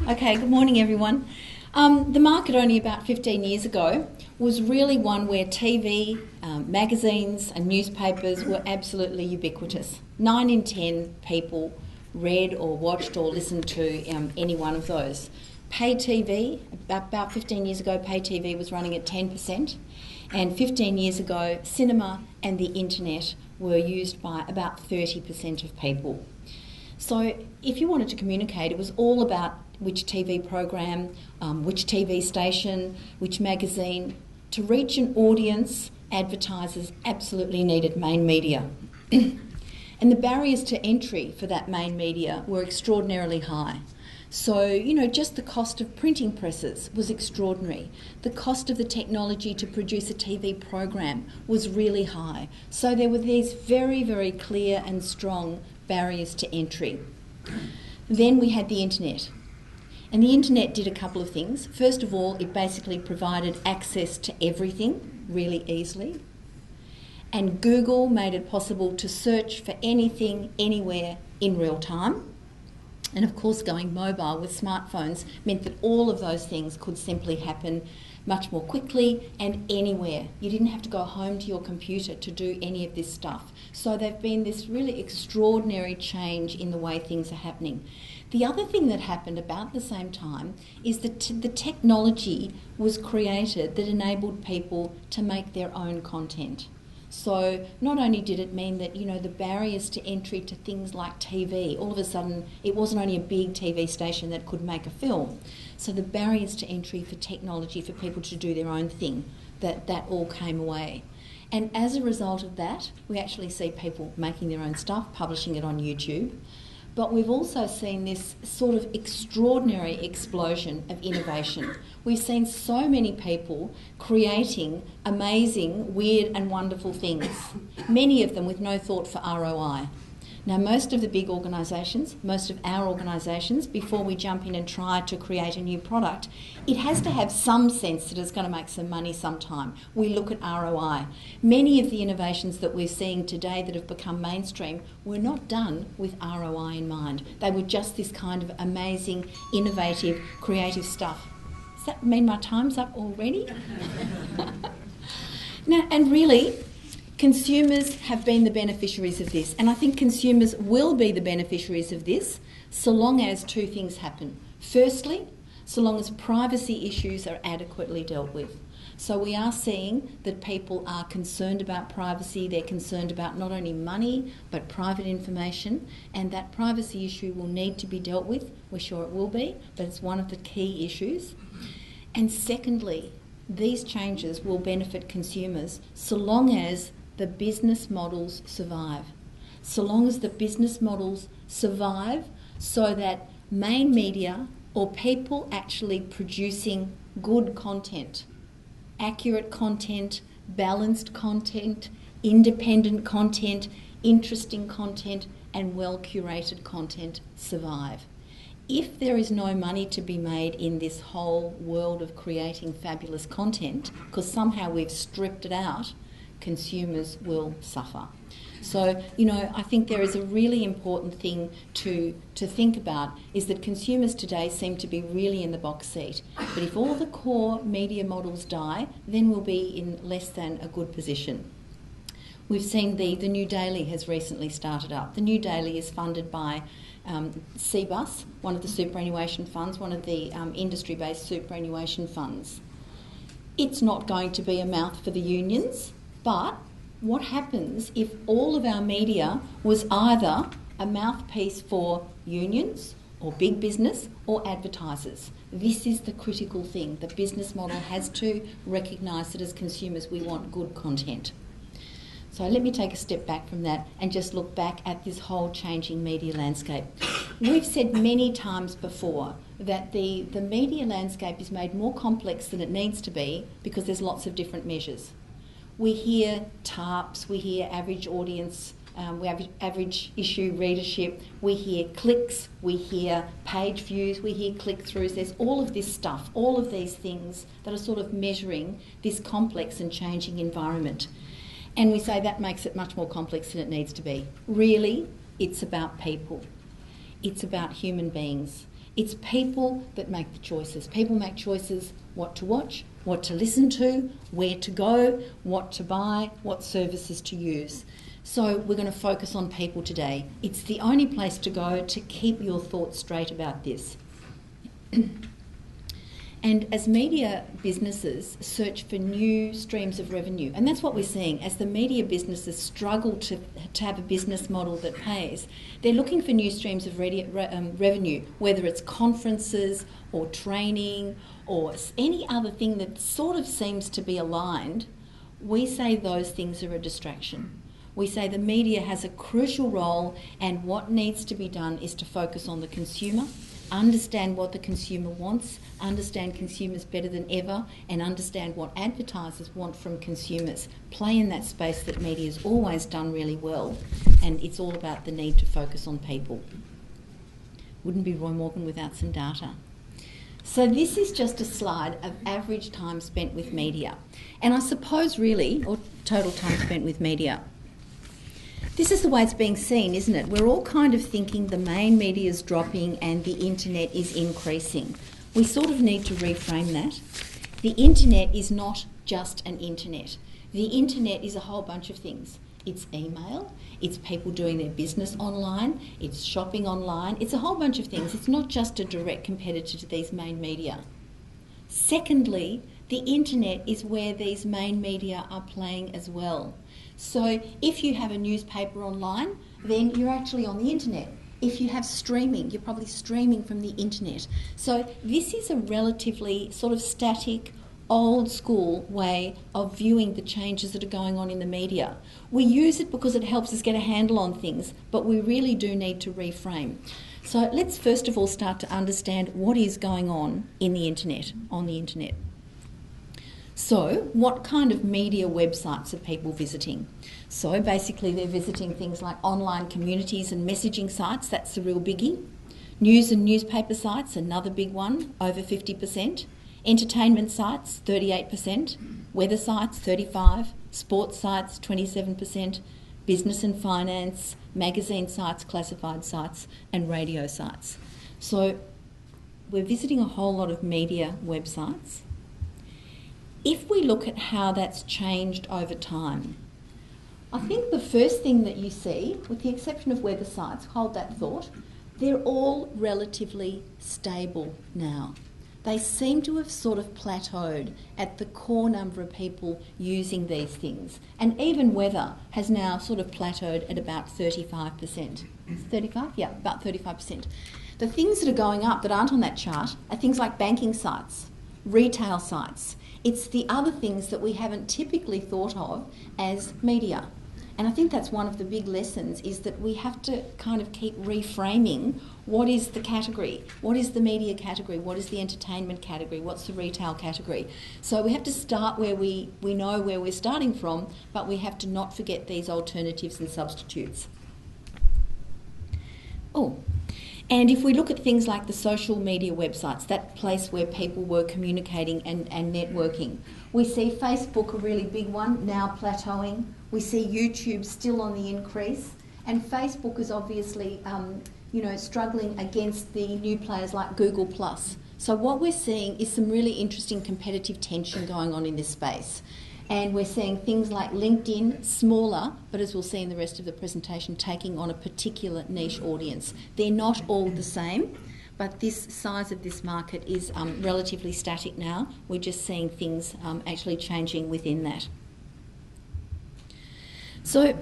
Okay, good morning everyone. The market only about 15 years ago was really one where TV, magazines and newspapers were absolutely ubiquitous. 9 in 10 people read or watched or listened to any one of those. Pay TV, about 15 years ago, pay TV was running at 10%, and 15 years ago, cinema and the internet were used by about 30% of people. So if you wanted to communicate, it was all about which TV program, which TV station, which magazine. To reach an audience, advertisers absolutely needed main media. And the barriers to entry for that main media were extraordinarily high. So, just the cost of printing presses was extraordinary. The cost of the technology to produce a TV program was really high. So there were these very, very clear and strong barriers to entry. Then we had the internet. And the internet did a couple of things. First of all, it basically provided access to everything really easily. And Google made it possible to search for anything, anywhere, in real time. And of course, going mobile with smartphones meant that all of those things could simply happen much more quickly and anywhere. You didn't have to go home to your computer to do any of this stuff. So there's been this really extraordinary change in the way things are happening. The other thing that happened about the same time is that the technology was created that enabled people to make their own content. So not only did it mean that, the barriers to entry to things like TV, all of a sudden it wasn't only a big TV station that could make a film. So the barriers to entry for technology, for people to do their own thing, that all came away. And as a result of that, we actually see people making their own stuff, publishing it on YouTube. But we've also seen this sort of extraordinary explosion of innovation. We've seen so many people creating amazing, weird and wonderful things, many of them with no thought for ROI. Now, most of the big organisations, most of our organisations, before we jump in and try to create a new product, it has to have some sense that it's going to make some money sometime. We look at ROI. Many of the innovations that we're seeing today that have become mainstream were not done with ROI in mind. They were just this kind of amazing, innovative, creative stuff. Does that mean my time's up already? Now, and really, consumers have been the beneficiaries of this, and I think consumers will be the beneficiaries of this so long as two things happen. Firstly, so long as privacy issues are adequately dealt with. So we are seeing that people are concerned about privacy, they're concerned about not only money but private information, and that privacy issue will need to be dealt with. We're sure it will be, but it's one of the key issues. And secondly, these changes will benefit consumers so long as the business models survive. So long as the business models survive so that main media or people actually producing good content, accurate content, balanced content, independent content, interesting content and well-curated content survive. If there is no money to be made in this whole world of creating fabulous content, because somehow we've stripped it out, consumers will suffer. So, I think there is a really important thing to think about is that consumers today seem to be really in the box seat. But if all the core media models die, then we'll be in less than a good position. We've seen the New Daily has recently started up. The New Daily is funded by CBUS, one of the superannuation funds, one of the industry-based superannuation funds. It's not going to be a mouth for the unions. But what happens if all of our media was either a mouthpiece for unions or big business or advertisers? This is the critical thing. The business model has to recognise that as consumers we want good content. So let me take a step back from that and just look back at this whole changing media landscape. We've said many times before that the media landscape is made more complex than it needs to be because there's lots of different measures. We hear tarps, we hear average audience, we have average issue readership, we hear clicks, we hear page views, we hear click-throughs. There's all of this stuff, all of these things that are sort of measuring this complex and changing environment. And we say that makes it much more complex than it needs to be. Really, it's about people. It's about human beings. It's people that make the choices. People make choices what to watch, what to listen to, where to go, what to buy, what services to use. So we're going to focus on people today. It's the only place to go to keep your thoughts straight about this. And as media businesses search for new streams of revenue, and that's what we're seeing, as the media businesses struggle to have a business model that pays, they're looking for new streams of revenue, whether it's conferences or training or any other thing that sort of seems to be aligned. We say those things are a distraction. We say the media has a crucial role, and what needs to be done is to focus on the consumer, understand what the consumer wants, understand consumers better than ever, and understand what advertisers want from consumers. Play in that space that media has always done really well, and it's all about the need to focus on people. Wouldn't be Roy Morgan without some data. So this is just a slide of average time spent with media, and I suppose really, or total time spent with media. This is the way it's being seen, isn't it? We're all kind of thinking the main media is dropping and the internet is increasing. We sort of need to reframe that. The internet is not just an internet. The internet is a whole bunch of things. It's email, it's people doing their business online, it's shopping online, it's a whole bunch of things. It's not just a direct competitor to these main media. Secondly, the internet is where these main media are playing as well. So if you have a newspaper online, then you're actually on the internet. If you have streaming, you're probably streaming from the internet. So this is a relatively sort of static, old school way of viewing the changes that are going on in the media. We use it because it helps us get a handle on things, but we really do need to reframe. So let's first of all start to understand what is going on in the internet, on the internet. So what kind of media websites are people visiting? So basically they're visiting things like online communities and messaging sites, that's the real biggie. News and newspaper sites, another big one, over 50%. Entertainment sites, 38%. Weather sites, 35%. Sports sites, 27%. Business and finance, magazine sites, classified sites, and radio sites. So we're visiting a whole lot of media websites. If we look at how that's changed over time, I think the first thing that you see, with the exception of weather sites, hold that thought, they're all relatively stable now. They seem to have sort of plateaued at the core number of people using these things. And even weather has now sort of plateaued at about 35%. 35? Yeah, about 35%. The things that are going up that aren't on that chart are things like banking sites, retail sites. It's the other things that we haven't typically thought of as media. And I think that's one of the big lessons, is that we have to kind of keep reframing what is the category, what is the media category, what is the entertainment category, what's the retail category. So we have to start where we know where we're starting from, but we have to not forget these alternatives and substitutes. And if we look at things like the social media websites, that place where people were communicating and networking, we see Facebook, a really big one, now plateauing. We see YouTube still on the increase. And Facebook is obviously, struggling against the new players like Google+. So what we're seeing is some really interesting competitive tension going on in this space. And we're seeing things like LinkedIn, smaller, but as we'll see in the rest of the presentation, taking on a particular niche audience. They're not all the same, but this size of this market is relatively static now. We're just seeing things actually changing within that. So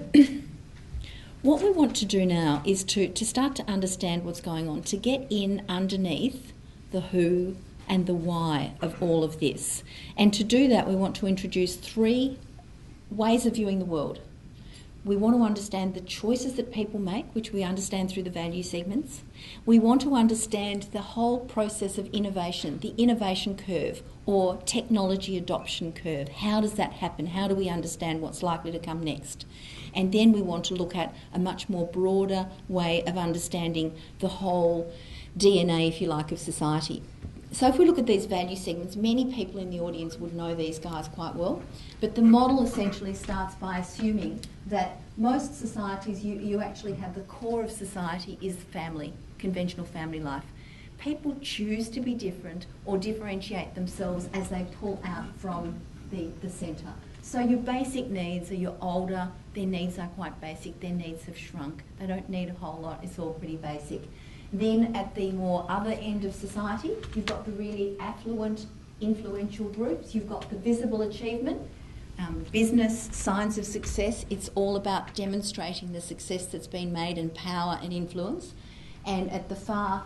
what we want to do now is to start to understand what's going on, to get in underneath the who and the why of all of this. And to do that, we want to introduce 3 ways of viewing the world. We want to understand the choices that people make, which we understand through the value segments. We want to understand the whole process of innovation, the innovation curve or technology adoption curve. How does that happen? How do we understand what's likely to come next? And then we want to look at a much more broader way of understanding the whole DNA, if you like, of society. So if we look at these value segments, many people in the audience would know these guys quite well, but the model essentially starts by assuming that most societies, you actually have the core of society is family, conventional family life. people choose to be different or differentiate themselves as they pull out from the centre. So your basic needs are your older, their needs are quite basic, their needs have shrunk. They don't need a whole lot, it's all pretty basic. Then at the more other end of society, you've got the really affluent, influential groups. You've got the visible achievement, business, signs of success. It's all about demonstrating the success that's been made and power and influence. And at the far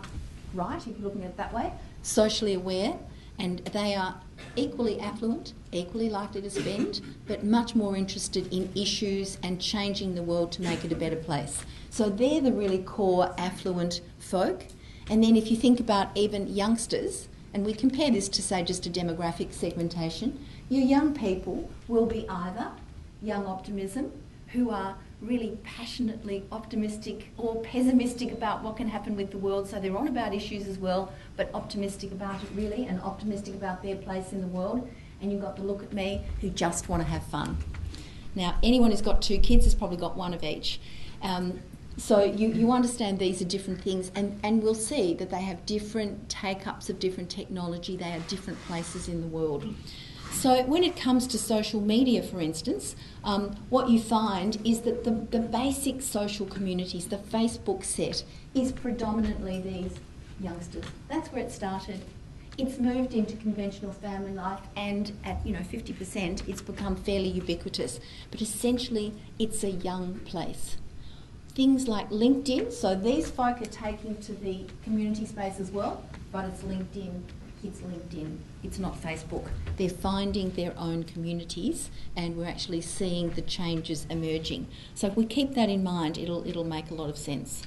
right, if you're looking at it that way, socially aware, and they are equally affluent, equally likely to spend, but much more interested in issues and changing the world to make it a better place. So they're the really core affluent folk. And then if you think about even youngsters, and we compare this to, say, just a demographic segmentation, your young people will be either young optimism, who are really passionately optimistic or pessimistic about what can happen with the world, so they're on about issues as well, but optimistic about it really, and optimistic about their place in the world. And you've got the look at me, who just want to have fun. Now, anyone who's got 2 kids has probably got one of each. So you understand these are different things, and we'll see that they have different take-ups of different technology. They are different places in the world. So when it comes to social media, for instance, what you find is that the basic social communities, the Facebook set, is predominantly these youngsters. That's where it started. It's moved into conventional family life, and at 50%, it's become fairly ubiquitous. But essentially, it's a young place. Things like LinkedIn, so these folk are taking to the community space as well, but it's LinkedIn. It's not Facebook. They're finding their own communities, and we're actually seeing the changes emerging. So if we keep that in mind, it'll make a lot of sense.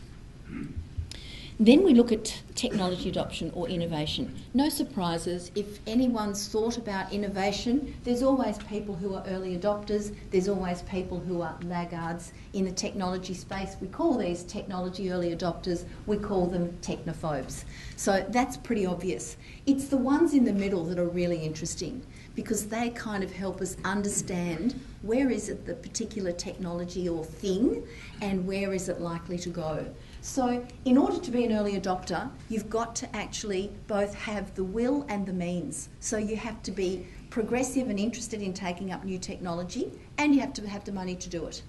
Then we look at technology adoption or innovation. No surprises. If anyone's thought about innovation, there's always people who are early adopters, there's always people who are laggards. In the technology space, we call these technology early adopters, we call them technophobes. So that's pretty obvious. It's the ones in the middle that are really interesting, because they kind of help us understand where is it the particular technology or thing, and where is it likely to go. So in order to be an early adopter, you've got to actually both have the will and the means. So you have to be progressive and interested in taking up new technology, and you have to have the money to do it.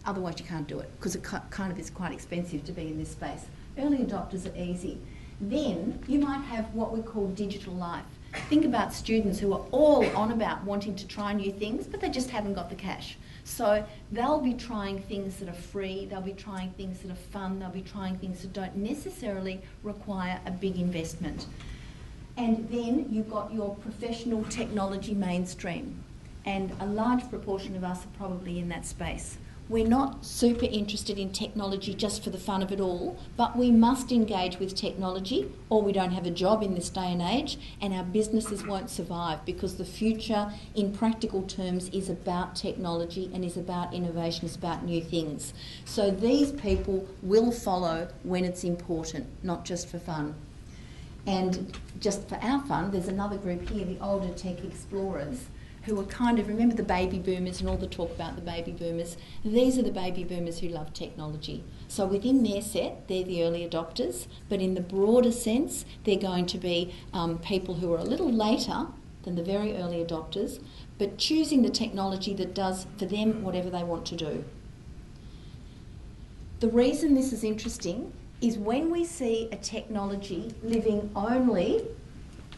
Otherwise you can't do it, because it kind of is quite expensive to be in this space. Early adopters are easy. Then you might have what we call digital life. Think about students who are all on about wanting to try new things, but they just haven't got the cash. So they'll be trying things that are free, they'll be trying things that are fun, they'll be trying things that don't necessarily require a big investment. And then you've got your professional technology mainstream, and a large proportion of us are probably in that space. We're not super interested in technology just for the fun of it all, but we must engage with technology or we don't have a job in this day and age, and our businesses won't survive, because the future in practical terms is about technology and is about innovation, is about new things. So these people will follow when it's important, not just for fun. And just for our fun, there's another group here, the older tech explorers, who are kind of, remember the baby boomers and all the talk about the baby boomers? These are the baby boomers who love technology. So within their set, they're the early adopters, but in the broader sense, they're going to be people who are a little later than the very early adopters, but choosing the technology that does for them whatever they want to do. The reason this is interesting is when we see a technology living only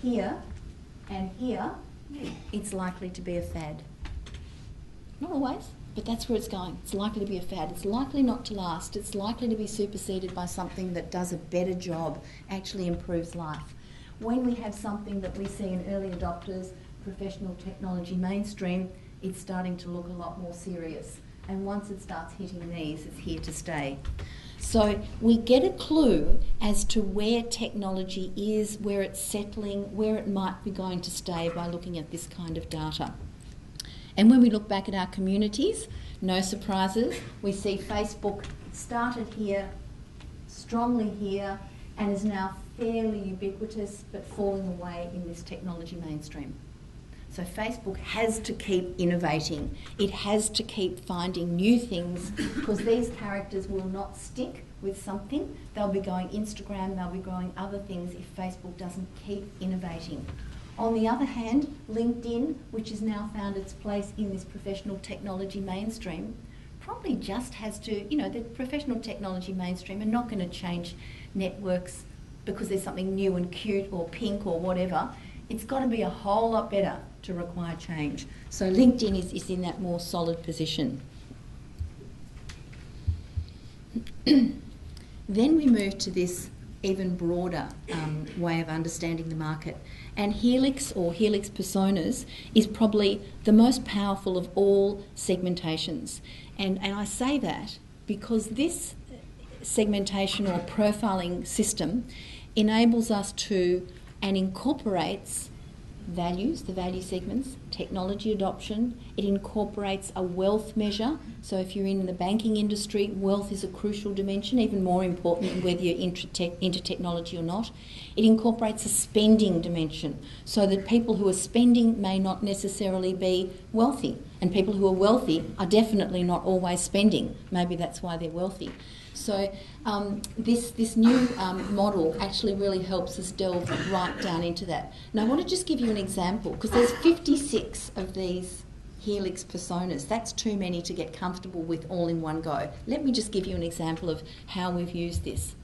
here and here, it's likely to be a fad. Not always, but that's where it's going. It's likely to be a fad. It's likely not to last. It's likely to be superseded by something that does a better job, actually improves life. When we have something that we see in early adopters, professional technology mainstream, it's starting to look a lot more serious. And once it starts hitting these, it's here to stay. So we get a clue as to where technology is, where it's settling, where it might be going to stay by looking at this kind of data. And when we look back at our communities, no surprises, we see Facebook started here, strongly here, and is now fairly ubiquitous but falling away in this technology mainstream. So Facebook has to keep innovating. It has to keep finding new things, because these characters will not stick with something. They'll be going Instagram, they'll be growing other things if Facebook doesn't keep innovating. On the other hand, LinkedIn, which has now found its place in this professional technology mainstream, probably just has to, the professional technology mainstream are not going to change networks because there's something new and cute or pink or whatever. It's got to be a whole lot better to require change. So LinkedIn is in that more solid position. Then we move to this even broader way of understanding the market. And Helix or Helix personas is probably the most powerful of all segmentations. And I say that because this segmentation or profiling system enables us to and incorporates values, the value segments, technology adoption. It incorporates a wealth measure. So if you're in the banking industry, wealth is a crucial dimension, even more important than whether you're into technology or not. It incorporates a spending dimension, so that people who are spending may not necessarily be wealthy, and people who are wealthy are definitely not always spending. Maybe that's why they're wealthy. So this new model actually really helps us delve right down into that. Now I want to just give you an example, because there's 56 of these Helix personas. That's too many to get comfortable with all in one go. Let me just give you an example of how we've used this.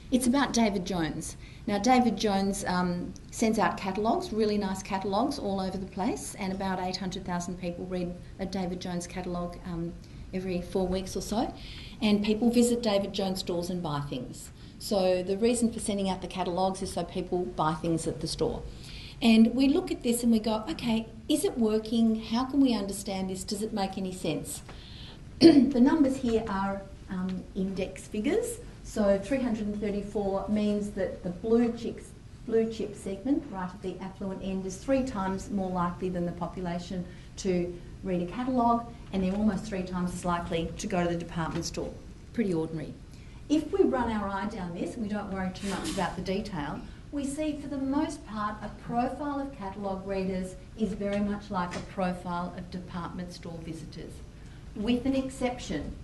It's about David Jones. Now David Jones sends out catalogues, really nice catalogues all over the place, and about 800,000 people read a David Jones catalogue every 4 weeks or so. And people visit David Jones stores and buy things. So the reason for sending out the catalogues is so people buy things at the store. And we look at this and we go, okay, is it working? How can we understand this? Does it make any sense? The numbers here are index figures. So 334 means that the blue chip segment, right at the affluent end, is 3 times more likely than the population to read a catalogue, and they're almost 3 times as likely to go to the department store. Pretty ordinary. If we run our eye down this, and we don't worry too much about the detail, we see for the most part a profile of catalogue readers is very much like a profile of department store visitors, with an exception,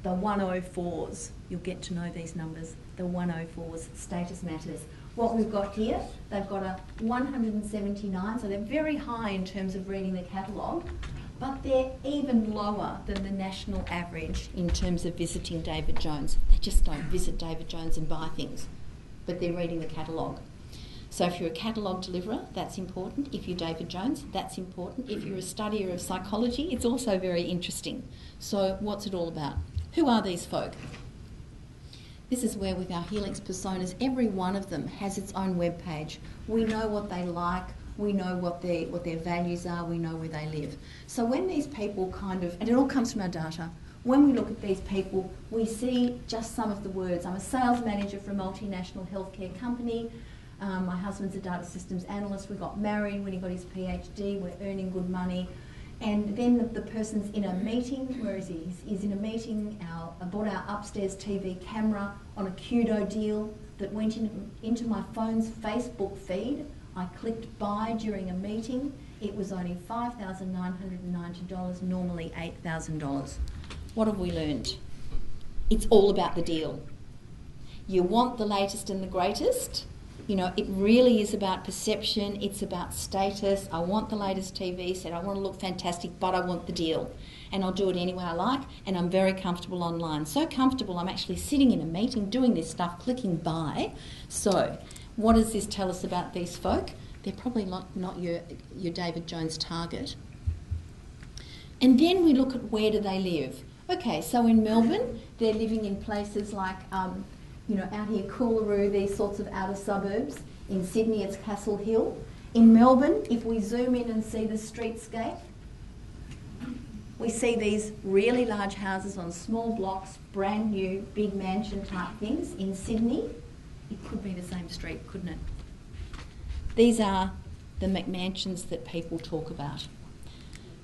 the 104s. You'll get to know these numbers, the 104s, status matters. What we've got here, they've got a 179, so they're very high in terms of reading the catalogue, but they're even lower than the national average in terms of visiting David Jones. They just don't visit David Jones and buy things, but they're reading the catalogue. So if you're a catalogue deliverer, that's important. If you're David Jones, that's important. If you're a studier of psychology, it's also very interesting. So what's it all about? Who are these folk? This is where with our Helix personas, every one of them has its own web page. We know what they like, we know what their values are, we know where they live. So when these people and it all comes from our data, when we look at these people, we see just some of the words. I'm a sales manager for a multinational healthcare company. My husband's a data systems analyst. We got married when he got his PhD. We're earning good money. And then the person's in a meeting. Where is he? He's in a meeting. I bought our upstairs TV camera on a Kudo deal that went into my phone's Facebook feed. I clicked buy during a meeting. It was only $5,990, normally $8,000. What have we learned? It's all about the deal. You want the latest and the greatest. It really is about perception, it's about status. I want the latest TV set, I want to look fantastic, but I want the deal. And I'll do it any way I like, and I'm very comfortable online. So comfortable, I'm actually sitting in a meeting doing this stuff, clicking buy. So, what does this tell us about these folk? They're probably not your David Jones target. And then we look at where do they live. Okay, so in Melbourne, they're living in places like out here, Coolaroo, these sorts of outer suburbs. In Sydney, it's Castle Hill. In Melbourne, if we zoom in and see the streetscape, we see these really large houses on small blocks, brand new, big mansion type things. In Sydney, it could be the same street, couldn't it? These are the McMansions that people talk about.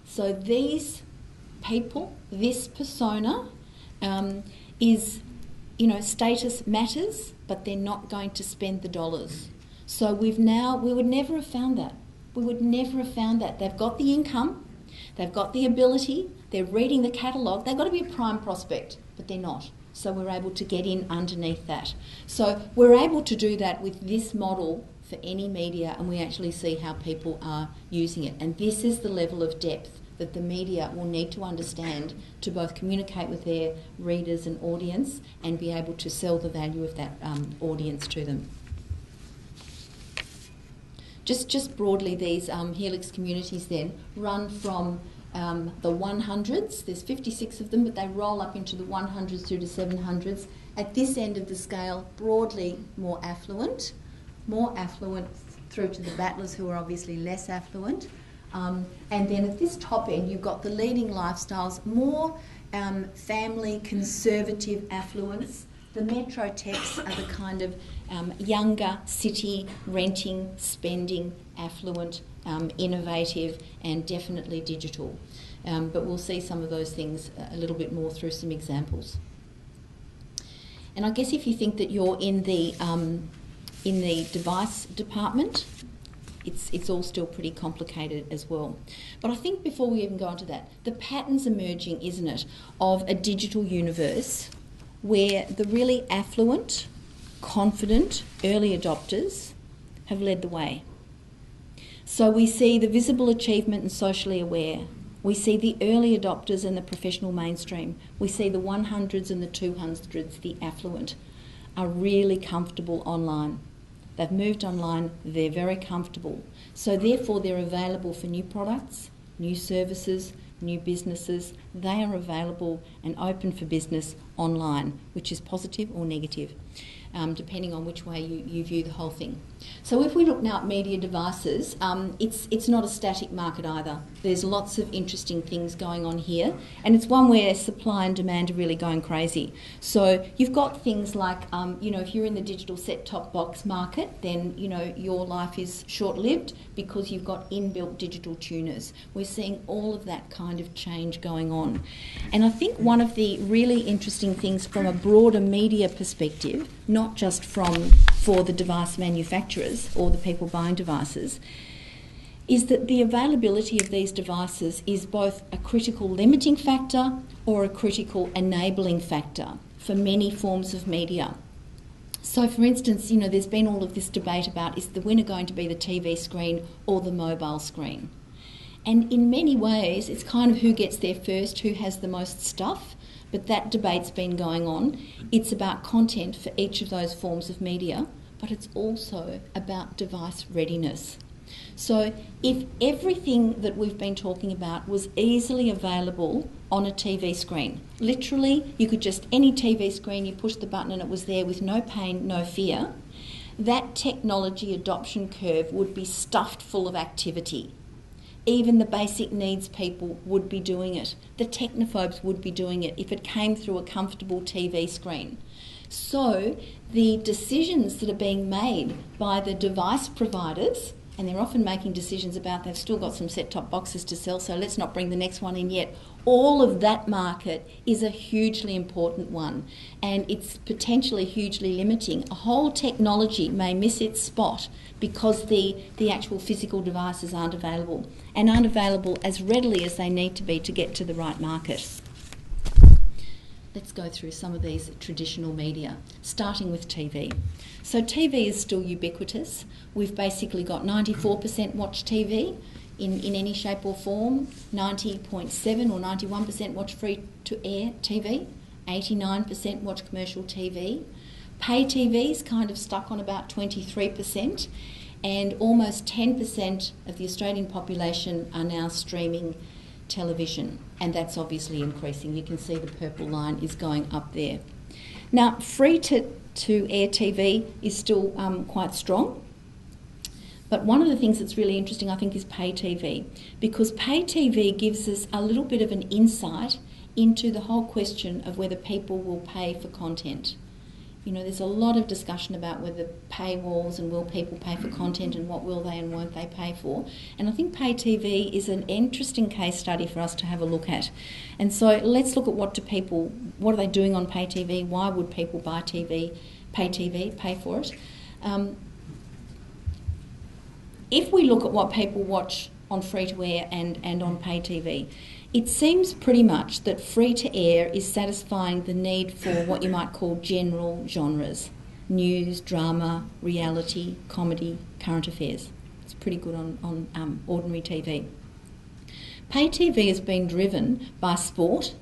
So these people, this persona, is... status matters, but they're not going to spend the dollars. So we would never have found that We would never have found that. They've got the income, they've got the ability, they're reading the catalogue, they've got to be a prime prospect, but they're not. So we're able to get in underneath that. So we're able to do that with this model for any media, and we actually see how people are using it. And this is the level of depth that the media will need to understand to both communicate with their readers and audience and be able to sell the value of that audience to them. Just broadly, these Helix communities then run from the 100s. There's 56 of them, but they roll up into the 100s through to 700s. At this end of the scale, broadly more affluent through to the battlers, who are obviously less affluent. And then at this top end, you've got the leading lifestyles, more family conservative affluence. The metro techs are the kind of younger city renting, spending, affluent, innovative, and definitely digital. But we'll see some of those things a little bit more through some examples. And I guess if you think that you're in the device department, it's all still pretty complicated as well. But I think before we even go on to that, the pattern's emerging, isn't it, of a digital universe where the really affluent, confident early adopters have led the way. So we see the visible achievement and socially aware. We see the early adopters and the professional mainstream. We see the 100s and the 200s, the affluent, are really comfortable online. They've moved online, they're very comfortable. So therefore they're available for new products, new services, new businesses. They are available and open for business online, which is positive or negative, depending on which way you view the whole thing. So if we look now at media devices, it's not a static market either. There's lots of interesting things going on here, and it's one where supply and demand are really going crazy. So you've got things like, if you're in the digital set-top box market, then, your life is short-lived because you've got inbuilt digital tuners. We're seeing all of that kind of change going on. And I think one of the really interesting things from a broader media perspective, not just for the device manufacturers or the people buying devices, is that the availability of these devices is both a critical limiting factor or a critical enabling factor for many forms of media. So, for instance, there's been all of this debate about, is the winner going to be the TV screen or the mobile screen? And in many ways, it's kind of who gets there first, who has the most stuff, but that debate's been going on. It's about content for each of those forms of media, but it's also about device readiness. So if everything that we've been talking about was easily available on a TV screen, literally you could just, any TV screen, you push the button and it was there with no pain, no fear, that technology adoption curve would be stuffed full of activity. Even the basic needs people would be doing it. The technophobes would be doing it if it came through a comfortable TV screen. So the decisions that are being made by the device providers, and they're often making decisions about they've still got some set-top boxes to sell, so let's not bring the next one in yet. All of that market is a hugely important one, and it's potentially hugely limiting. A whole technology may miss its spot because the actual physical devices aren't available, and aren't available as readily as they need to be to get to the right market. Let's go through some of these traditional media, starting with TV. So TV is still ubiquitous. We've basically got 94% watch TV in any shape or form, 90.7 or 91% watch free-to-air TV, 89% watch commercial TV. Pay TV is kind of stuck on about 23%, and almost 10% of the Australian population are now streaming television, and that's obviously increasing. You can see the purple line is going up there. Now, free-to-air TV is still quite strong, but one of the things that's really interesting, I think, is pay TV, because pay TV gives us a little bit of an insight into the whole question of whether people will pay for content. There's a lot of discussion about whether paywalls and will people pay for content and what will they and won't they pay for. And I think pay TV is an interesting case study for us to have a look at. And so let's look at what are they doing on pay TV? Why would people buy TV, pay for it? if we look at what people watch on free-to-air and on pay TV, it seems pretty much that free-to-air is satisfying the need for what you might call general genres: news, drama, reality, comedy, current affairs. It's pretty good on ordinary TV. Pay TV has been driven by sport,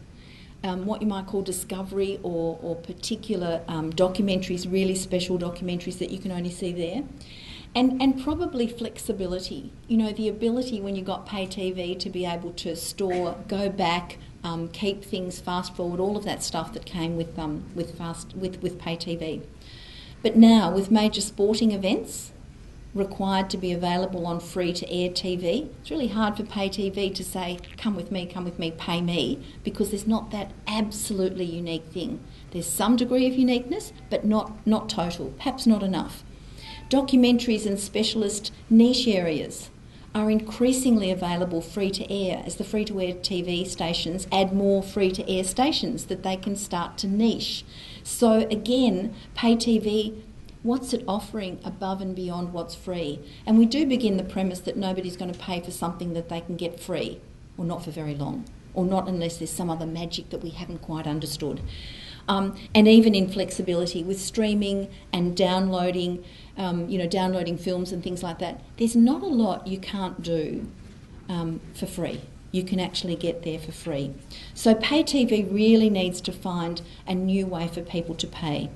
what you might call discovery or particular documentaries, really special documentaries that you can only see there. And probably flexibility, you know, the ability when you got pay TV to be able to store, go back, keep things fast forward, all of that stuff that came with pay TV. But now with major sporting events required to be available on free-to-air TV, it's really hard for pay TV to say, come with me, pay me, because there's not that absolutely unique thing. There's some degree of uniqueness, but not total, perhaps not enough. Documentaries and specialist niche areas are increasingly available free-to-air as the free-to-air TV stations add more free-to-air stations that they can start to niche. So again, pay TV, what's it offering above and beyond what's free? And we do begin the premise that nobody's going to pay for something that they can get free, or not for very long, or not unless there's some other magic that we haven't quite understood. And even in flexibility with streaming and downloading, downloading films and things like that, there's not a lot you can't do for free. You can actually get there for free. So pay TV really needs to find a new way for people to pay.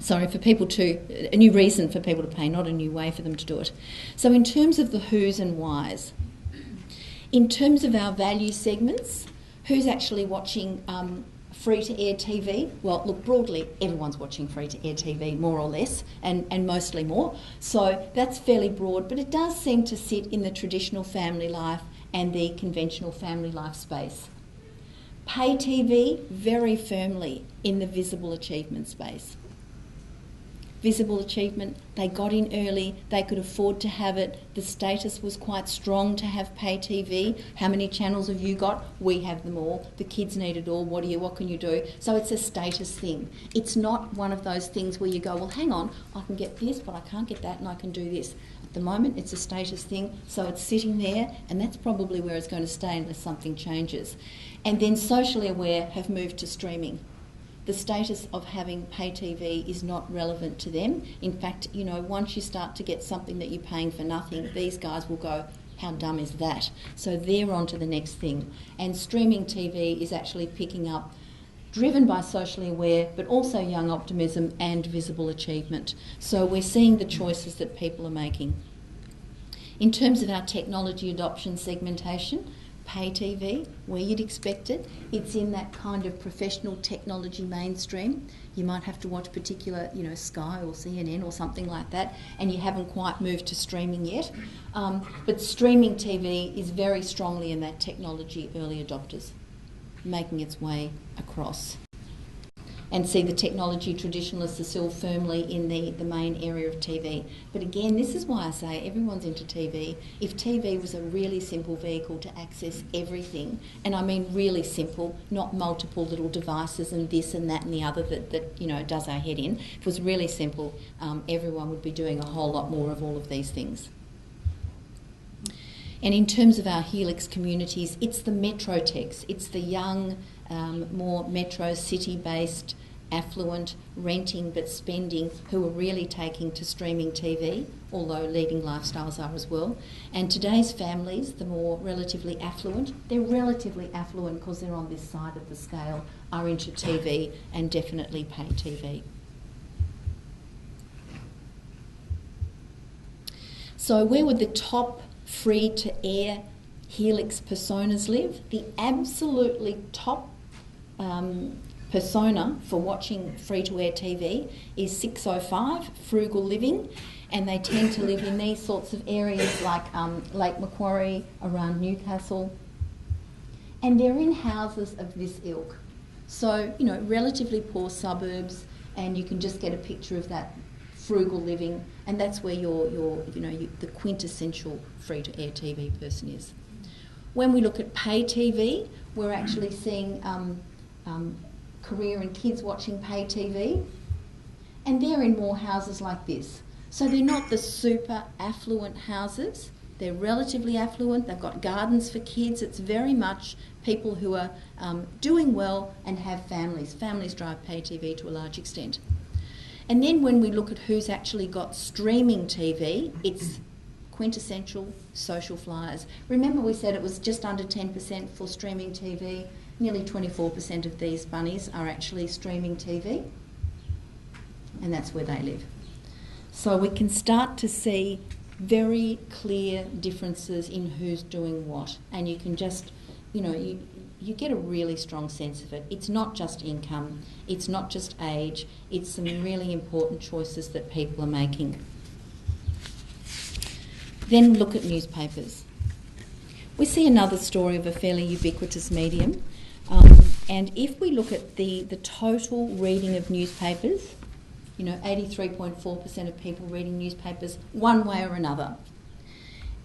A new reason for people to pay, not a new way for them to do it. So in terms of the who's and whys, in terms of our value segments, who's actually watching free-to-air TV? Well, look, broadly, everyone's watching free-to-air TV, more or less, and mostly more. So that's fairly broad, but it does seem to sit in the traditional family life and the conventional family life space. Pay TV, very firmly in the visible achievement space. Visible achievement, they got in early, they could afford to have it, the status was quite strong to have pay TV. How many channels have you got? We have them all. The kids need it all. What can you do? So it's a status thing. It's not one of those things where you go, well, hang on, I can get this, but I can't get that, and I can do this. At the moment, it's a status thing, so it's sitting there, and that's probably where it's going to stay unless something changes. And then socially aware have moved to streaming. The status of having pay TV is not relevant to them. In fact, you know, once you start to get something that you're paying for nothing, these guys will go, how dumb is that? So they're on to the next thing. And streaming TV is actually picking up, driven by socially aware, but also young optimism and visible achievement. So we're seeing the choices that people are making. In terms of our technology adoption segmentation, pay TV, where you'd expect it. It's in that kind of professional technology mainstream. You might have to watch particular, Sky or CNN or something like that, and you haven't quite moved to streaming yet. But streaming TV is very strongly in that technology early adopters, making its way across. And see the technology traditionalists are still firmly in the main area of TV. But again, this is why I say everyone's into TV. If TV was a really simple vehicle to access everything, and I mean really simple, not multiple little devices and this and that and the other that does our head in. If it was really simple, everyone would be doing a whole lot more of all of these things. And in terms of our Helix communities, it's the metro techs. It's the young, more metro city-based, affluent, renting but spending who are really taking to streaming TV, although leading lifestyles are as well. And today's families, the more relatively affluent, they're relatively affluent because they're on this side of the scale, are into TV and definitely pay TV. So where would the top free-to-air Helix personas live? The absolutely top persona for watching free-to-air TV is 605, frugal living, and they tend to live in these sorts of areas like Lake Macquarie, around Newcastle, and they're in houses of this ilk. So, relatively poor suburbs, and you can just get a picture of that frugal living, and that's where the quintessential free-to-air TV person is. When we look at pay TV, we're actually seeing career and kids watching pay TV, and they're in more houses like this. So they're not the super affluent houses. They're relatively affluent. They've got gardens for kids. It's very much people who are doing well and have families. Families drive pay TV to a large extent. And then when we look at who's actually got streaming TV, it's quintessential social flyers. Remember we said it was just under 10% for streaming TV. Nearly 24% of these bunnies are actually streaming TV, and that's where they live. So we can start to see very clear differences in who's doing what, and you can just, you get a really strong sense of it. It's not just income, it's not just age, it's some really important choices that people are making. Then look at newspapers. We see another story of a fairly ubiquitous medium, and if we look at the total reading of newspapers, 83.4% of people reading newspapers one way or another.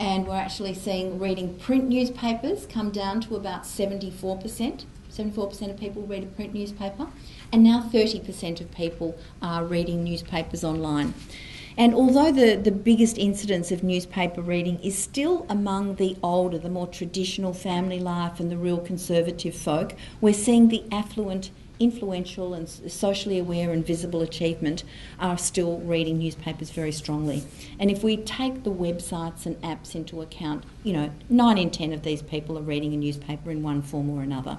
And we're actually seeing reading print newspapers come down to about 74%. 74% of people read a print newspaper, and now 30% of people are reading newspapers online. And although the biggest incidence of newspaper reading is still among the older, the more traditional family life and the real conservative folk, we're seeing the affluent, influential and socially aware and visible achievement are still reading newspapers very strongly. And if we take the websites and apps into account, 9 in 10 of these people are reading a newspaper in one form or another.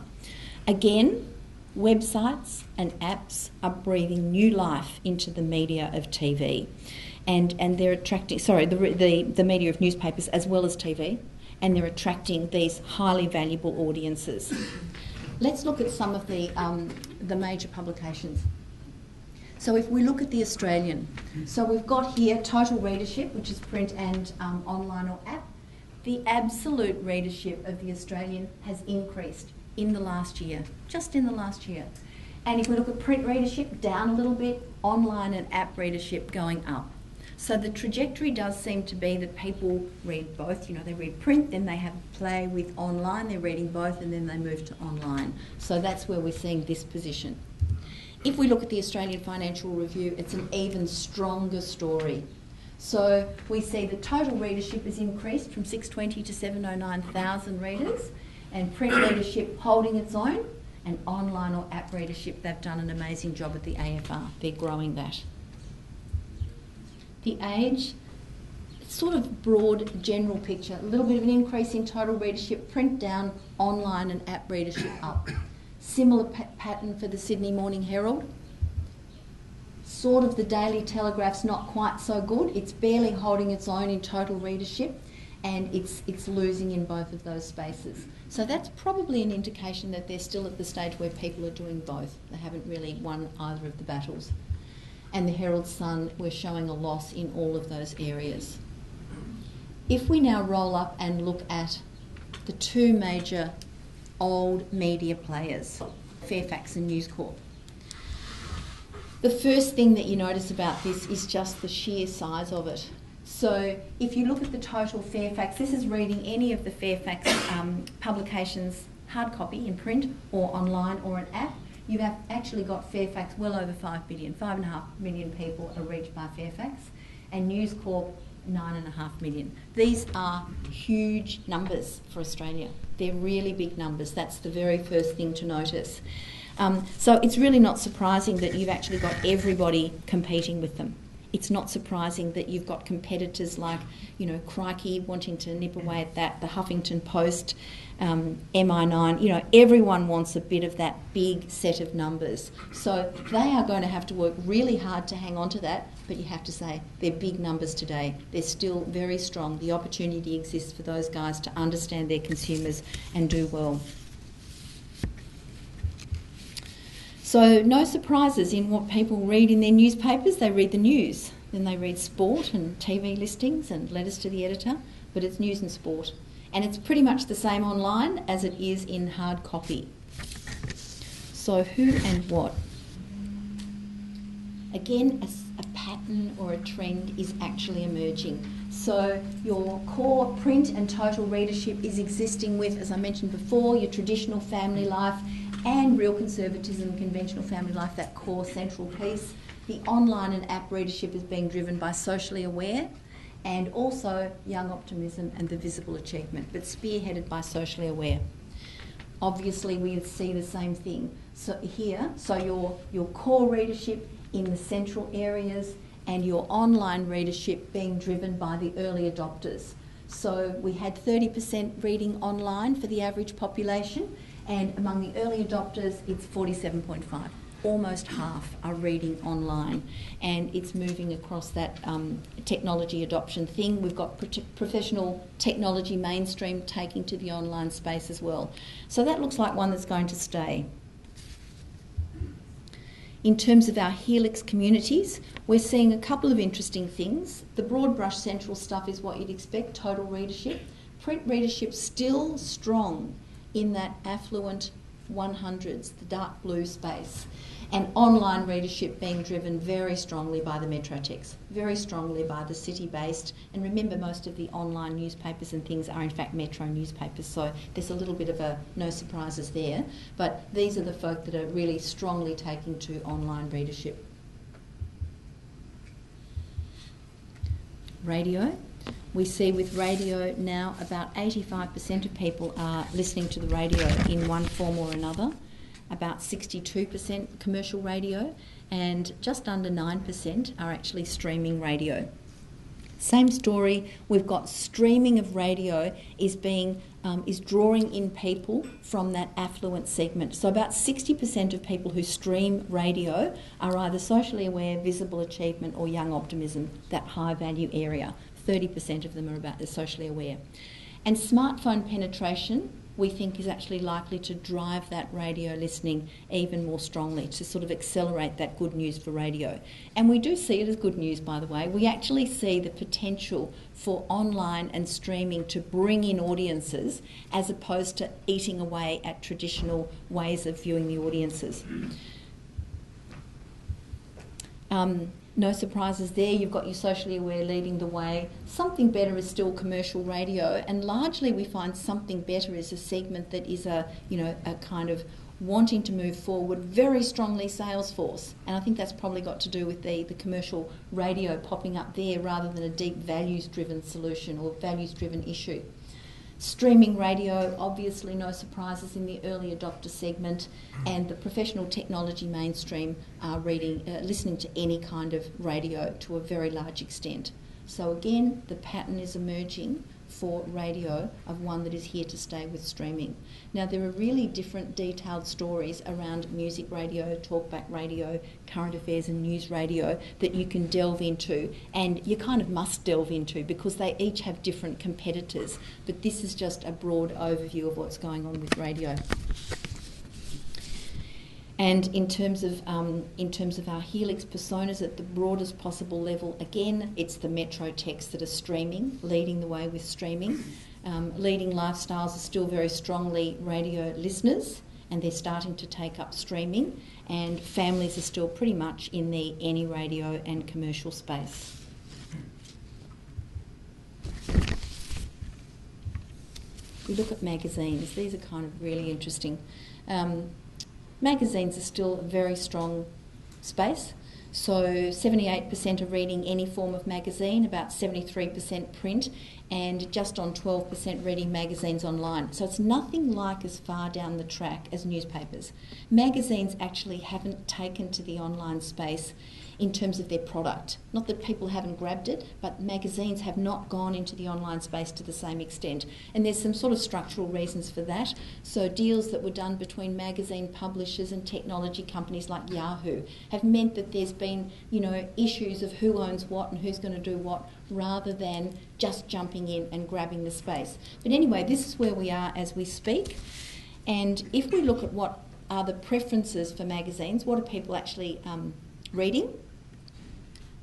Again, websites and apps are breathing new life into the media of TV. And they're attracting, the media of newspapers as well as TV, and they're attracting these highly valuable audiences. Let's look at some of the major publications. So if we look at the Australian, so we've got here total readership, which is print and online or app. The absolute readership of the Australian has increased in the last year, just in the last year. And if we look at print readership, down a little bit, online and app readership going up. So the trajectory does seem to be that people read both. They read print, then they have a play with online, they're reading both, and then they move to online. So that's where we're seeing this position. If we look at the Australian Financial Review, it's an even stronger story. So we see the total readership has increased from 620 to 709,000 readers, and print readership holding its own, and online or app readership, they've done an amazing job at the AFR. They're growing that. The age, sort of broad general picture, a little bit of an increase in total readership, print down, online and app readership up. Similar pattern for the Sydney Morning Herald. Sort of the Daily Telegraph's not quite so good. It's barely holding its own in total readership, and it's losing in both of those spaces. So that's probably an indication that they're still at the stage where people are doing both. They haven't really won either of the battles. And the Herald Sun, we're showing a loss in all of those areas. If we now roll up and look at the two major old media players, Fairfax and News Corp. The first thing that you notice about this is just the sheer size of it. So if you look at the total Fairfax, this is reading any of the Fairfax publications, hard copy in print or online or an app. You have actually got Fairfax well over 5 million, 5.5 million people are reached by Fairfax, and News Corp 9.5 million. These are huge numbers for Australia. They're really big numbers. That's the very first thing to notice. So it's really not surprising that you've actually got everybody competing with them. It's not surprising that you've got competitors like, Crikey wanting to nip away at that, the Huffington Post, MI9, everyone wants a bit of that big set of numbers. So they are going to have to work really hard to hang on to that, but you have to say they're big numbers today. They're still very strong. The opportunity exists for those guys to understand their consumers and do well. So no surprises in what people read in their newspapers. They read the news, then they read sport and TV listings and letters to the editor, but it's news and sport. And it's pretty much the same online as it is in hard copy. So who and what? Again, a pattern or a trend is actually emerging. So your core print and total readership is existing with, as I mentioned before, your traditional family life and real conservatism, conventional family life, that core central piece. The online and app readership is being driven by Socially Aware and also Young Optimism and the Visible Achievement, but spearheaded by Socially Aware. Obviously, we see the same thing. So here, your core readership in the central areas and your online readership being driven by the early adopters. So we had 30% reading online for the average population, and among the early adopters, it's 47.5. Almost half are reading online, and it's moving across that technology adoption thing. We've got professional technology mainstream taking to the online space as well. So that looks like one that's going to stay. In terms of our Helix communities, we're seeing a couple of interesting things. The broad brush central stuff is what you'd expect, total readership. Print readership still strong in that affluent 100s, the dark blue space. And online readership being driven very strongly by the metrotechs, very strongly by the city-based. And remember, most of the online newspapers and things are in fact metro newspapers, so there's a little bit of a no surprises there. But these are the folk that are really strongly taking to online readership. Radio. We see with radio now about 85% of people are listening to the radio in one form or another, about 62% commercial radio, and just under 9% are actually streaming radio. Same story, we've got streaming of radio is drawing in people from that affluent segment. So about 60% of people who stream radio are either socially aware, visible achievement or young optimism, that high value area. 30% of them are about the socially aware. And smartphone penetration, we think, is actually likely to drive that radio listening even more strongly, to sort of accelerate that good news for radio. And we do see it as good news, by the way. We actually see the potential for online and streaming to bring in audiences as opposed to eating away at traditional ways of viewing the audiences. No surprises there. You've got your socially aware leading the way. Something better is still commercial radio, and largely we find something better is a segment that is a kind of wanting to move forward very strongly sales force. And I think that's probably got to do with the commercial radio popping up there rather than a deep values-driven solution or values-driven issue. Streaming radio, obviously no surprises in the early adopter segment, and the professional technology mainstream are listening to any kind of radio to a very large extent. So again, the pattern is emerging for radio of one that is here to stay with streaming. Now, there are really different detailed stories around music radio, talkback radio, current affairs and news radio that you can delve into, and you kind of must delve into because they each have different competitors. But this is just a broad overview of what's going on with radio. And in terms of our Helix personas at the broadest possible level, again, it's the metro techs that are streaming, leading the way with streaming. Leading lifestyles are still very strongly radio listeners, and they're starting to take up streaming. And families are still pretty much in the any radio and commercial space. We look at magazines. These are kind of really interesting. Magazines are still a very strong space. So 78% are reading any form of magazine, about 73% print, and just on 12% reading magazines online. So it's nothing like as far down the track as newspapers. Magazines actually haven't taken to the online space in terms of their product. Not that people haven't grabbed it, but magazines have not gone into the online space to the same extent. And there's some sort of structural reasons for that. So deals that were done between magazine publishers and technology companies like Yahoo have meant that there's been, issues of who owns what and who's going to do what, rather than just jumping in and grabbing the space. But anyway, this is where we are as we speak. And if we look at what are the preferences for magazines, what are people actually reading?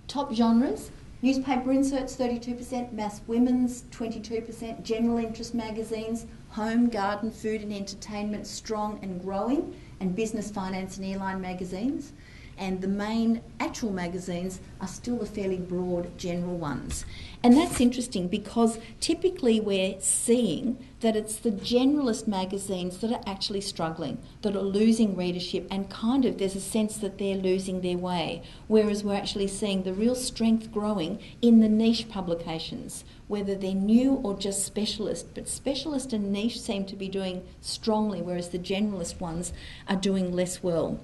Top genres: newspaper inserts 32%, mass women's 22%, general interest magazines, home, garden, food and entertainment strong and growing, and business, finance and airline magazines. and the main actual magazines are still the fairly broad general ones. And that's interesting because typically we're seeing that it's the generalist magazines that are actually struggling, that are losing readership, and kind of there's a sense that they're losing their way, whereas we're actually seeing the real strength growing in the niche publications, whether they're new or just specialist. But specialist and niche seem to be doing strongly, whereas the generalist ones are doing less well.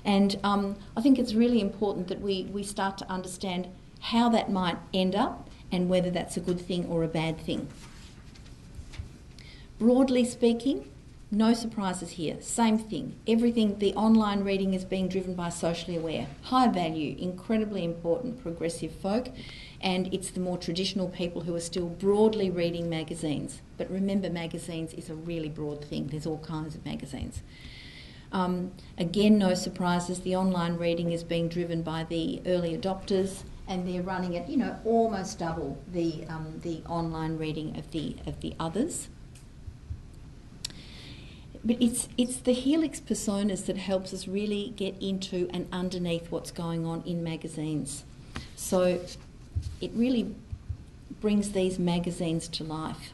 And I think it's really important that we start to understand how that might end up and whether that's a good thing or a bad thing. Broadly speaking, no surprises here. Same thing. Everything, the online reading is being driven by socially aware, high value, incredibly important, progressive folk, and it's the more traditional people who are still broadly reading magazines. But remember, magazines is a really broad thing. There's all kinds of magazines. Again, no surprises. The online reading is being driven by the early adopters, and they're running at, almost double the online reading of the others. But it's the helix personas that helps us really get into and underneath what's going on in magazines. So it really brings these magazines to life.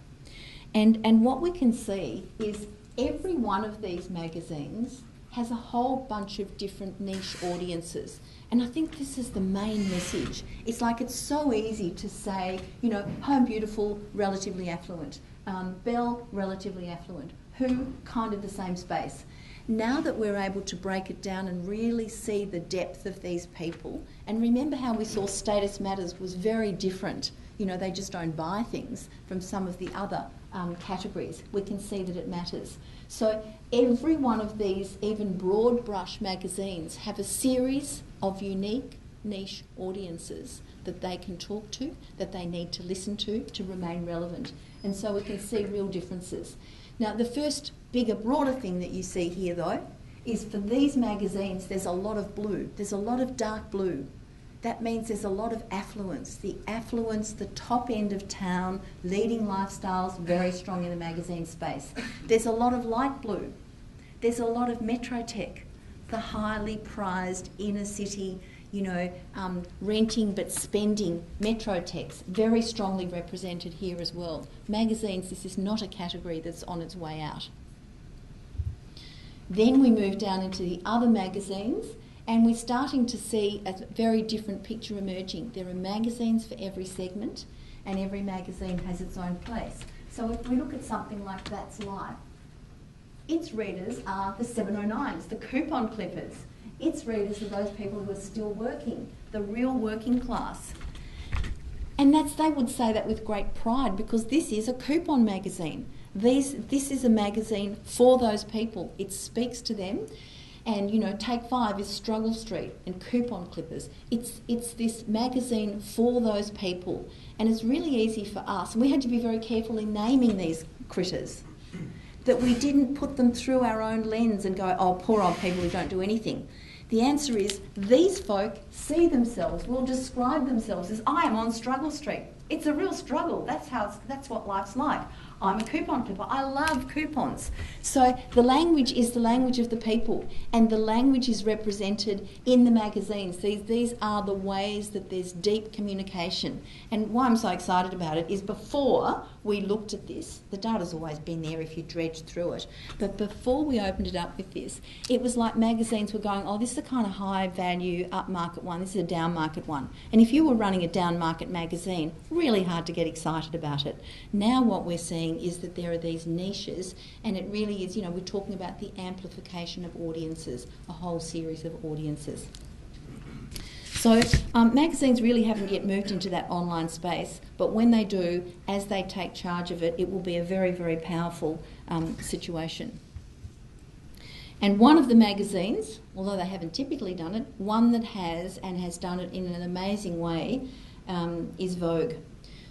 And what we can see is every one of these magazines has a whole bunch of different niche audiences. And I think this is the main message. It's like it's so easy to say, Home Beautiful, relatively affluent. Belle, relatively affluent. Who, kind of the same space. Now that we're able to break it down and really see the depth of these people, and remember how we saw Status Matters was very different. They just don't buy things from some of the other categories. We can see that it matters. So every one of these, even broad brush magazines, have a series of unique niche audiences that they can talk to, that they need to listen to remain relevant. And so we can see real differences. Now, the first bigger, broader thing that you see here, though, is for these magazines, there's a lot of blue. There's a lot of dark blue. That means there's a lot of affluence. The affluence, the top end of town, leading lifestyles, very strong in the magazine space. There's a lot of light blue. There's a lot of metro tech, the highly prized inner city, renting but spending metro techs, very strongly represented here as well. Magazines, this is not a category that's on its way out. Then we move down into the other magazines, and we're starting to see a very different picture emerging. There are magazines for every segment, and every magazine has its own place. So if we look at something like That's Life, its readers are the 709s, the coupon clippers. Its readers are those people who are still working, the real working class. And they would say that with great pride, because this is a coupon magazine. This is a magazine for those people. It speaks to them. And, Take 5 is Struggle Street and Coupon Clippers. It's this magazine for those people. And it's really easy for us, and we had to be very careful in naming these critters, that we didn't put them through our own lens and go, oh, poor old people who don't do anything. The answer is these folk see themselves, will describe themselves as, I am on Struggle Street. It's a real struggle. That's what life's like. I'm a coupon clipper. I love coupons. So the language is the language of the people, and the language is represented in the magazines. These are the ways that there's deep communication. And why I'm so excited about it is before we looked at this, the data's always been there if you dredged through it, but before we opened it up with this, it was like magazines were going, oh, this is a kind of high value upmarket one, this is a down market one. And if you were running a down market magazine, really hard to get excited about it. Now what we're seeing is that there are these niches, and it really is, we're talking about the amplification of audiences, a whole series of audiences. So magazines really haven't yet moved into that online space, but when they do, as they take charge of it, it will be a very, very powerful situation. And one of the magazines, although they haven't typically done it, one that has and has done it in an amazing way is Vogue.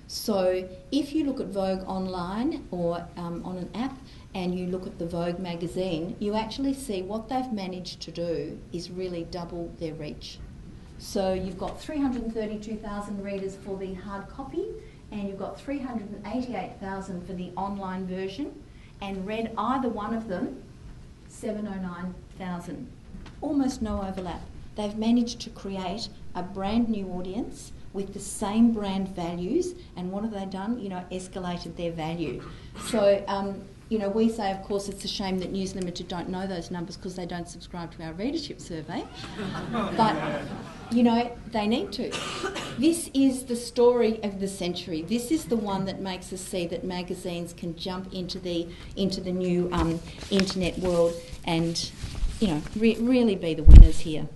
So if you look at Vogue online or on an app and you look at the Vogue magazine, you actually see what they've managed to do is really double their reach. So you've got 332,000 readers for the hard copy, and you've got 388,000 for the online version, and read either one of them, 709,000. Almost no overlap. they've managed to create a brand new audience with the same brand values, and what have they done? Escalated their value. So, we say, of course, it's a shame that News Limited don't know those numbers because they don't subscribe to our readership survey. But, they need to. This is the story of the century. This is the one that makes us see that magazines can jump into the new internet world and, really be the winners here.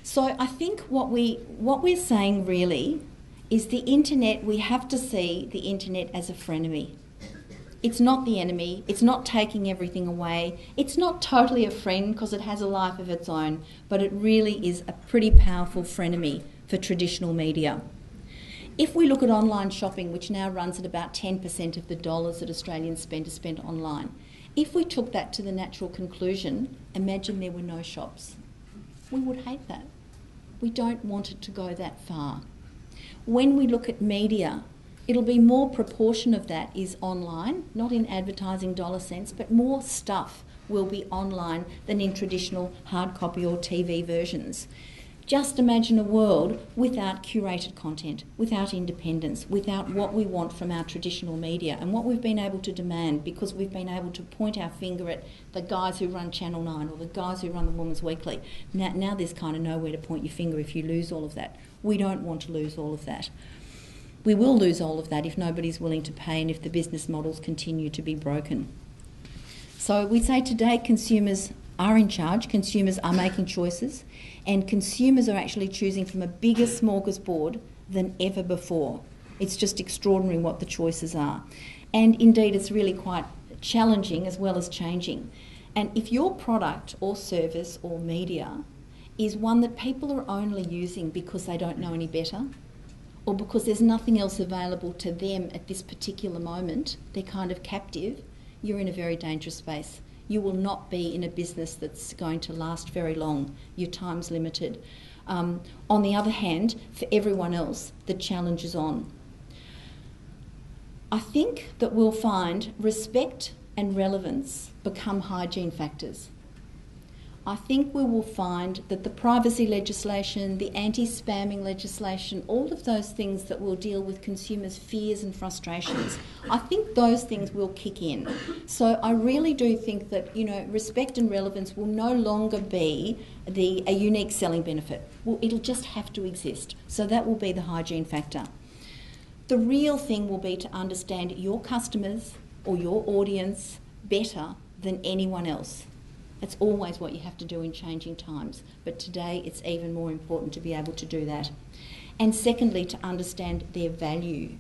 So I think what we're saying really is the internet, we have to see the internet as a frenemy. It's not the enemy, it's not taking everything away, it's not totally a friend because it has a life of its own, but it really is a pretty powerful frenemy for traditional media. If we look at online shopping, which now runs at about 10% of the dollars that Australians spend are spent online, if we took that to the natural conclusion, imagine there were no shops. We would hate that. We don't want it to go that far. When we look at media, it'll be more proportion of that is online, not in advertising dollar sense, but more stuff will be online than in traditional hard copy or TV versions. Just imagine a world without curated content, without independence, without what we want from our traditional media and what we've been able to demand because we've been able to point our finger at the guys who run Channel 9 or the guys who run the Woman's Weekly. Now there's kind of nowhere to point your finger if you lose all of that. We don't want to lose all of that. We will lose all of that if nobody's willing to pay and if the business models continue to be broken. So we say today consumers are in charge, consumers are making choices, and consumers are actually choosing from a bigger smorgasbord than ever before. It's just extraordinary what the choices are. And indeed, it's really quite challenging as well as changing. And if your product or service or media is one that people are only using because they don't know any better, or because there's nothing else available to them at this particular moment, they're kind of captive, you're in a very dangerous space. You will not be in a business that's going to last very long. Your time's limited. On the other hand, for everyone else, the challenge is on. I think that we'll find respect and relevance become hygiene factors. I think we will find that the privacy legislation, the anti-spamming legislation, all of those things that will deal with consumers' fears and frustrations, I think those things will kick in. So I really do think that, respect and relevance will no longer be a unique selling benefit. Well, it'll just have to exist. So that will be the hygiene factor. The real thing will be to understand your customers or your audience better than anyone else. It's always what you have to do in changing times, but today it's even more important to be able to do that. And secondly, to understand their value.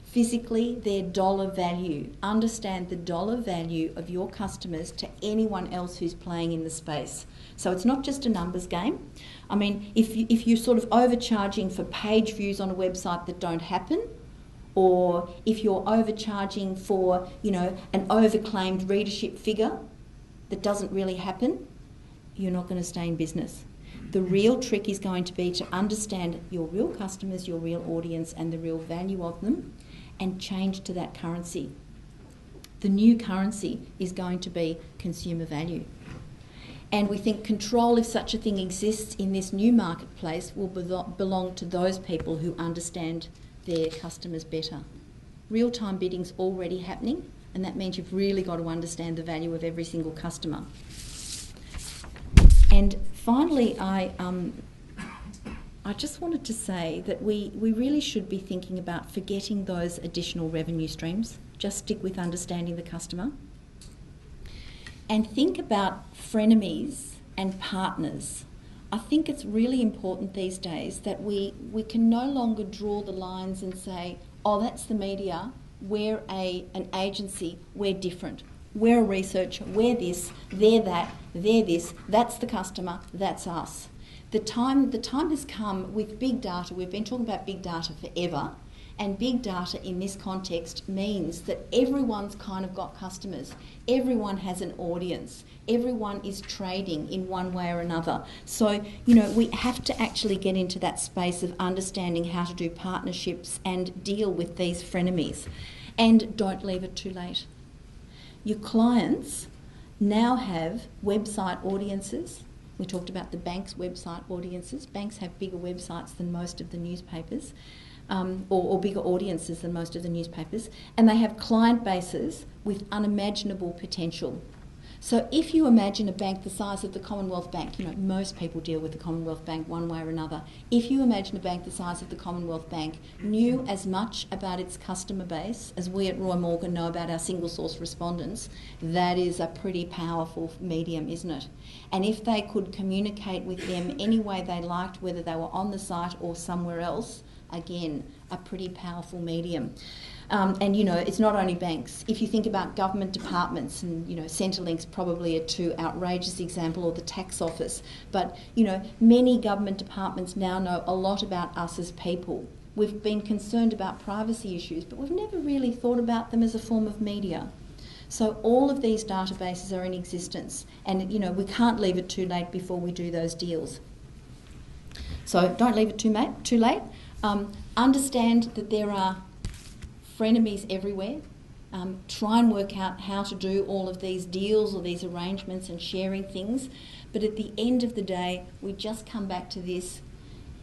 Physically, their dollar value. Understand the dollar value of your customers to anyone else who's playing in the space. So it's not just a numbers game. I mean, if you're sort of overcharging for page views on a website that don't happen, or if you're overcharging for, an overclaimed readership figure that doesn't really happen, you're not going to stay in business. The real trick is going to be to understand your real customers, your real audience, and the real value of them, and change to that currency. The new currency is going to be consumer value. And we think control, if such a thing exists in this new marketplace, will belong to those people who understand their customers better. Real-time bidding's already happening, and that means you've really got to understand the value of every single customer. And finally, I just wanted to say that we really should be thinking about forgetting those additional revenue streams. Just stick with understanding the customer. And think about frenemies and partners. I think it's really important these days that we can no longer draw the lines and say, oh, that's the media, we're an agency, we're different. We're a researcher, we're this, they're that, they're this, that's the customer, that's us. The time has come with big data. We've been talking about big data forever, and big data in this context means that everyone's kind of got customers. Everyone has an audience. Everyone is trading in one way or another. So, we have to actually get into that space of understanding how to do partnerships and deal with these frenemies. And don't leave it too late. Your clients now have website audiences. We talked about the bank's website audiences. Banks have bigger websites than most of the newspapers, or bigger audiences than most of the newspapers, and they have client bases with unimaginable potential. So if you imagine a bank the size of the Commonwealth Bank, you know, most people deal with the Commonwealth Bank one way or another. If you imagine a bank the size of the Commonwealth Bank knew as much about its customer base as we at Roy Morgan know about our single source respondents, that is a pretty powerful medium, isn't it? And if they could communicate with them any way they liked, whether they were on the site or somewhere else, again, a pretty powerful medium. And, you know, it's not only banks. If you think about government departments, and, you know, Centrelink's probably a too outrageous example, or the tax office, but, you know, many government departments now know a lot about us as people. We've been concerned about privacy issues, but we've never really thought about them as a form of media. So all of these databases are in existence, and, you know, we can't leave it too late before we do those deals. So don't leave it too late. Understand that there are frenemies everywhere. Try and work out how to do all of these deals or these arrangements and sharing things. But at the end of the day, we just come back to this.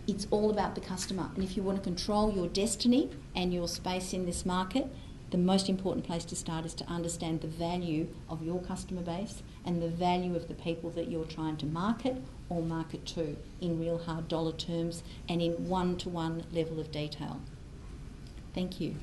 It's all about the customer. And if you want to control your destiny and your space in this market, the most important place to start is to understand the value of your customer base and the value of the people that you're trying to market or market to in real hard dollar terms and in one-to-one level of detail. Thank you.